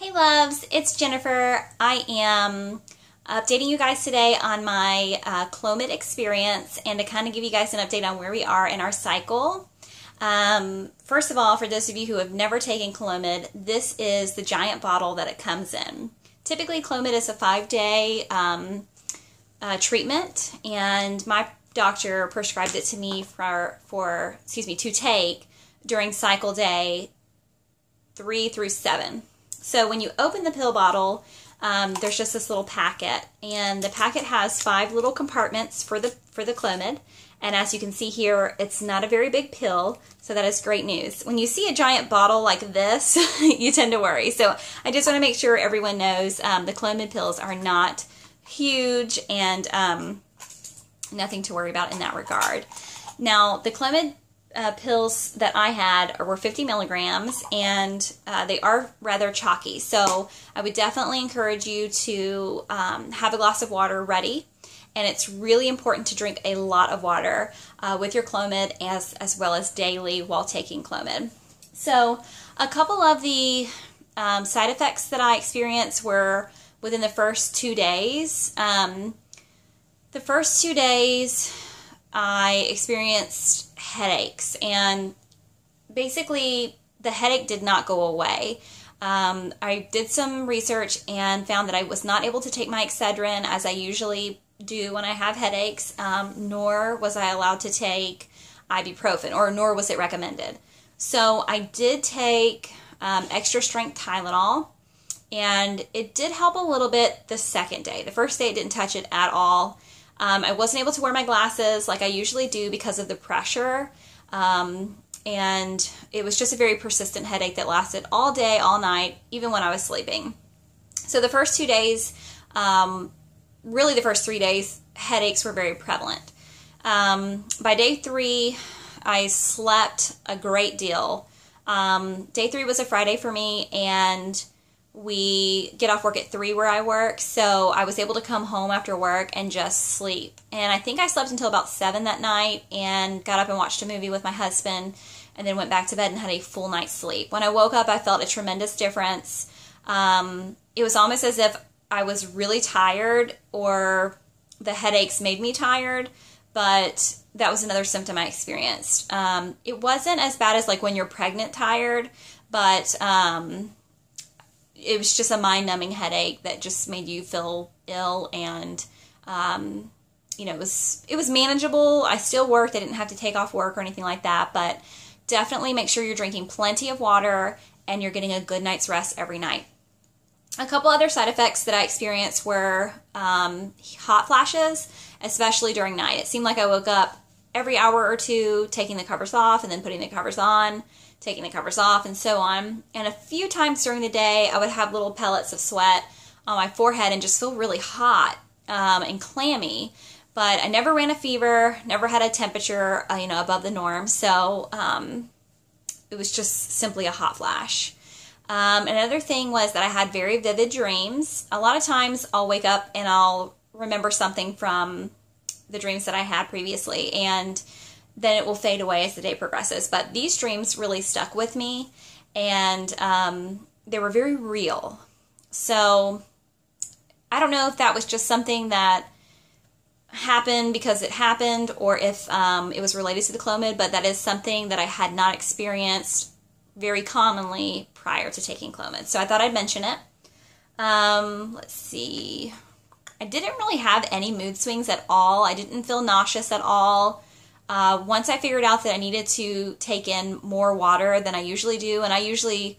Hey loves, it's Jennifer. I am updating you guys today on my Chlomid experience and to kind of give you guys an update on where we are in our cycle. First of all, for those of you who have never taken Chlomid, this is the giant bottle that it comes in. Typically, Chlomid is a 5-day treatment, and my doctor prescribed it to me to take during cycle day 3 through 7. So when you open the pill bottle, there's just this little packet, and the packet has 5 little compartments for the Chlomid. And as you can see here, it's not a very big pill, so that is great news. When you see a giant bottle like this, you tend to worry. So I just want to make sure everyone knows the Chlomid pills are not huge and nothing to worry about in that regard. Now, the Chlomid pills that I had were 50 milligrams, and they are rather chalky. So I would definitely encourage you to have a glass of water ready. And it's really important to drink a lot of water with your Chlomid as well as daily while taking Chlomid. So a couple of the side effects that I experienced were within the first 2 days. The first 2 days I experienced headaches, and basically the headache did not go away. I did some research and found that I was not able to take my Excedrin as I usually do when I have headaches, nor was I allowed to take ibuprofen, or nor was it recommended. So I did take extra strength Tylenol, and it did help a little bit the second day. The first day it didn't touch it at all. I wasn't able to wear my glasses like I usually do because of the pressure, and it was just a very persistent headache that lasted all day, all night, even when I was sleeping. So the first 2 days, really the first 3 days, headaches were very prevalent. By day 3, I slept a great deal. Day 3 was a Friday for me, and we get off work at 3 where I work, so I was able to come home after work and just sleep. And I think I slept until about 7 that night and got up and watched a movie with my husband and then went back to bed and had a full night's sleep. When I woke up, I felt a tremendous difference. It was almost as if I was really tired, or the headaches made me tired, but that was another symptom I experienced. It wasn't as bad as like when you're pregnant tired, but it was just a mind-numbing headache that just made you feel ill, and you know, it was manageable. I still worked. I didn't have to take off work or anything like that, but definitely make sure you're drinking plenty of water and you're getting a good night's rest every night. A couple other side effects that I experienced were hot flashes, especially during night. It seemed like I woke up every hour or two taking the covers off and then putting the covers on, taking the covers off, and so on. And a few times during the day, I would have little pellets of sweat on my forehead and just feel really hot and clammy. But I never ran a fever, never had a temperature, above the norm. So it was just simply a hot flash. Another thing was that I had very vivid dreams. A lot of times I'll wake up and I'll remember something from the dreams that I had previously, and then it will fade away as the day progresses. But these dreams really stuck with me, and they were very real. So I don't know if that was just something that happened because it happened, or if it was related to the Chlomid, but that is something that I had not experienced very commonly prior to taking Chlomid. So I thought I'd mention it. Let's see. I didn't really have any mood swings at all. I didn't feel nauseous at all. Once I figured out that I needed to take in more water than I usually do, and I usually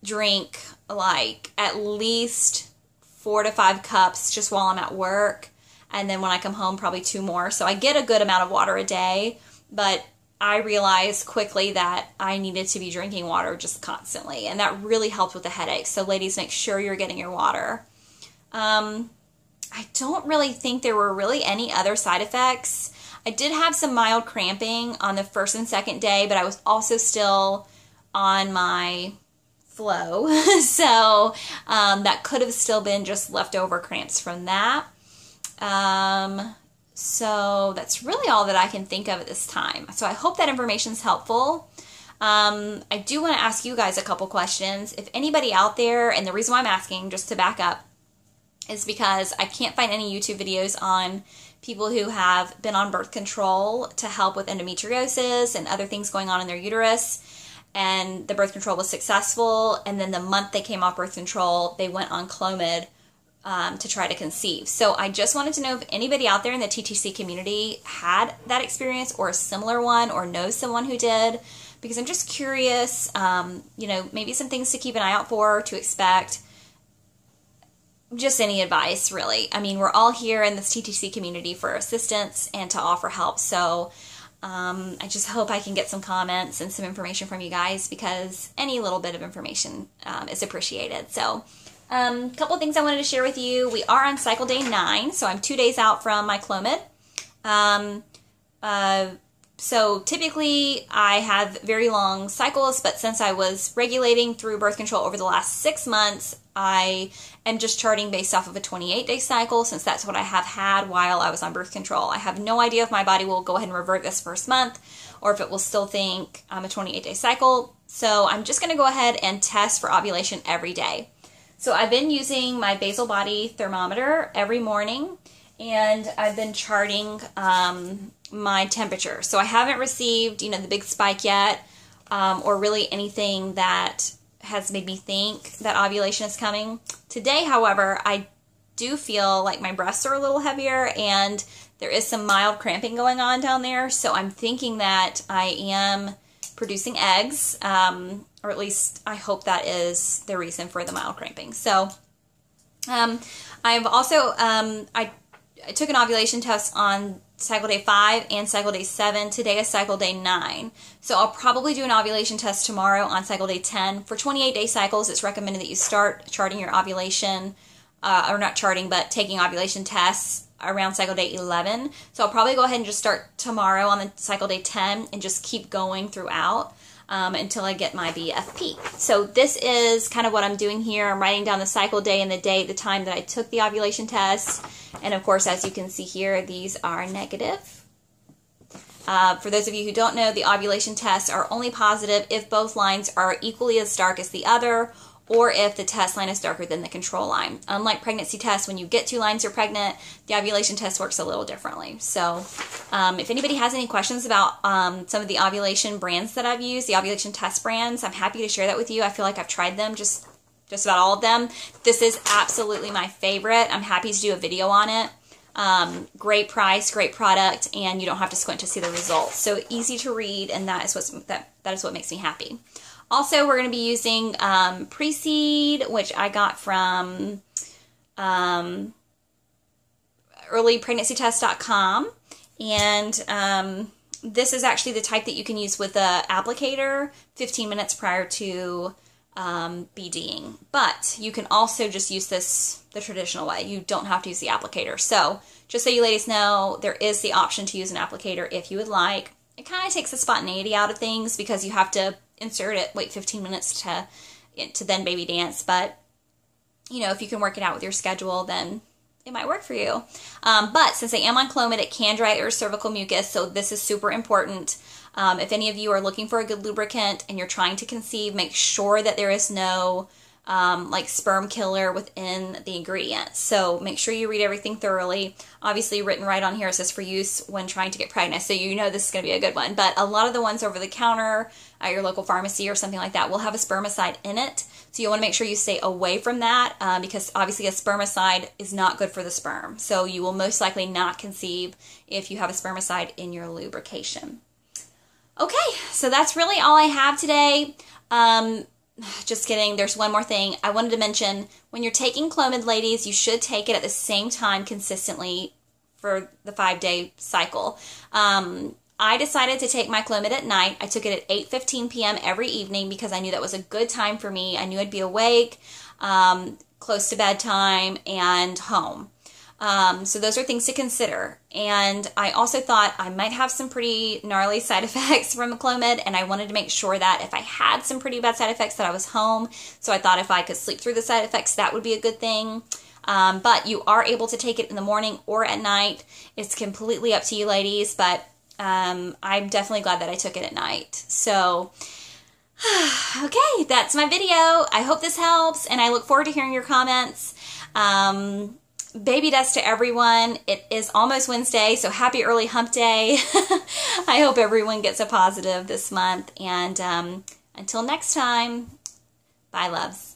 drink like at least 4 to 5 cups just while I'm at work, and then when I come home probably 2 more. So I get a good amount of water a day, but I realized quickly that I needed to be drinking water just constantly, and that really helped with the headaches. So ladies, make sure you're getting your water. I don't really think there were really any other side effects. I did have some mild cramping on the first and second day, but I was also still on my flow. So that could have still been just leftover cramps from that. So that's really all that I can think of at this time. So I hope that information is helpful. I do want to ask you guys a couple questions. If anybody out there, and the reason why I'm asking, just to back up, is because I can't find any YouTube videos on people who have been on birth control to help with endometriosis and other things going on in their uterus, and the birth control was successful, and then the month they came off birth control, they went on Chlomid to try to conceive. So I just wanted to know if anybody out there in the TTC community had that experience or a similar one or knows someone who did, because I'm just curious, you know, maybe some things to keep an eye out for, to expect, just any advice, really. I mean, we're all here in this TTC community for assistance and to offer help. So I just hope I can get some comments and some information from you guys, because any little bit of information is appreciated. So a couple of things I wanted to share with you. We are on cycle day 9, so I'm 2 days out from my Chlomid. So typically I have very long cycles, but since I was regulating through birth control over the last 6 months, I am just charting based off of a 28-day cycle, since that's what I have had while I was on birth control. I have no idea if my body will go ahead and revert this first month, or if it will still think I'm a 28-day cycle. So I'm just going to go ahead and test for ovulation every day. So I've been using my basal body thermometer every morning, and I've been charting my temperature. So I haven't received, you know, the big spike yet, or really anything that has made me think that ovulation is coming. Today, however, I do feel like my breasts are a little heavier, and there is some mild cramping going on down there. So I'm thinking that I am producing eggs, or at least I hope that is the reason for the mild cramping. So I've also, I took an ovulation test on cycle day 5 and cycle day 7. Today is cycle day 9. So I'll probably do an ovulation test tomorrow on cycle day 10. For 28-day cycles, it's recommended that you start charting your ovulation, or not charting, but taking ovulation tests around cycle day 11. So I'll probably go ahead and just start tomorrow on the cycle day 10 and just keep going throughout until I get my BFP. So this is kind of what I'm doing here. I'm writing down the cycle day and the date, the time that I took the ovulation test. And of course, as you can see here, these are negative. For those of you who don't know, the ovulation tests are only positive if both lines are equally as dark as the other, or if the test line is darker than the control line. Unlike pregnancy tests, when you get 2 lines, you're pregnant, the ovulation test works a little differently. So if anybody has any questions about some of the ovulation brands that I've used, the ovulation test brands, I'm happy to share that with you. I feel like I've tried them, just about all of them. This is absolutely my favorite. I'm happy to do a video on it. Great price, great product, and you don't have to squint to see the results. So easy to read, and that is what makes me happy. Also, we're going to be using Pre-Seed, which I got from earlypregnancytest.com. And this is actually the type that you can use with the applicator 15 minutes prior to BDing. But you can also just use this the traditional way. You don't have to use the applicator. So just so you ladies know, there is the option to use an applicator if you would like. It kind of takes the spontaneity out of things because you have to insert it, wait 15 minutes to then baby dance. But, you know, if you can work it out with your schedule, then it might work for you. But since I am on Chlomid, it can dry your cervical mucus, so this is super important. If any of you are looking for a good lubricant and you're trying to conceive, make sure that there is no like sperm killer within the ingredients. So make sure you read everything thoroughly. Obviously written right on here, it says for use when trying to get pregnant, so you know this is going to be a good one. But a lot of the ones over the counter at your local pharmacy or something like that will have a spermicide in it. So you want to make sure you stay away from that because obviously a spermicide is not good for the sperm. So you will most likely not conceive if you have a spermicide in your lubrication. Okay, so that's really all I have today. Just kidding, there's one more thing I wanted to mention. When you're taking Chlomid, ladies, you should take it at the same time consistently for the 5-day cycle. I decided to take my Chlomid at night. I took it at 8:15 p.m. every evening because I knew that was a good time for me. I knew I'd be awake, close to bedtime, and home. So those are things to consider. And I also thought I might have some pretty gnarly side effects from Chlomid, and I wanted to make sure that if I had some pretty bad side effects that I was home. So I thought if I could sleep through the side effects, that would be a good thing. But you are able to take it in the morning or at night. It's completely up to you, ladies, but I'm definitely glad that I took it at night. So Okay, that's my video. I hope this helps, and I look forward to hearing your comments. Baby dust to everyone. It is almost Wednesday, so happy early hump day. I hope everyone gets a positive this month, and until next time, bye, loves.